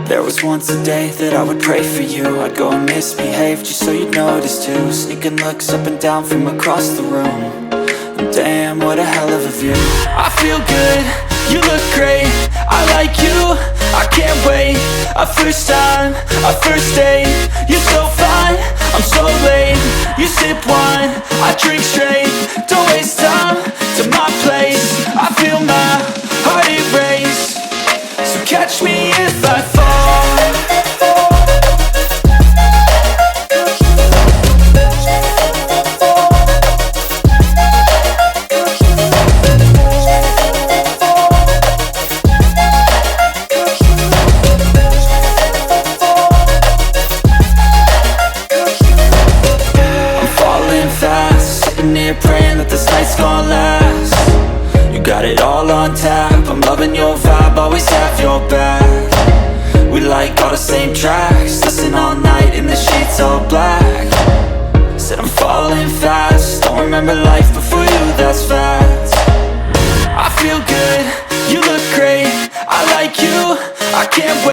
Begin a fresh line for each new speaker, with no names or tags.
There was once a day that I would pray for you. I'd go and misbehave just so you'd notice too. Sneaking looks up and down from across the room. And damn, what a hell of a view. I feel good, you look great, I like you, I can't wait. A first time, a first date. You're so fine, I'm so late. You sip wine, I drink straight. Don't waste time to my place. I feel my heart erase. So catch me if I fall. Sitting here praying that this night's gonna last. You got it all on tap, I'm loving your vibe, always have your back. We like all the same tracks, listen all night in the sheets all black. Said I'm falling fast, don't remember life before you, that's fact. I feel good, you look great, I like you, I can't wait.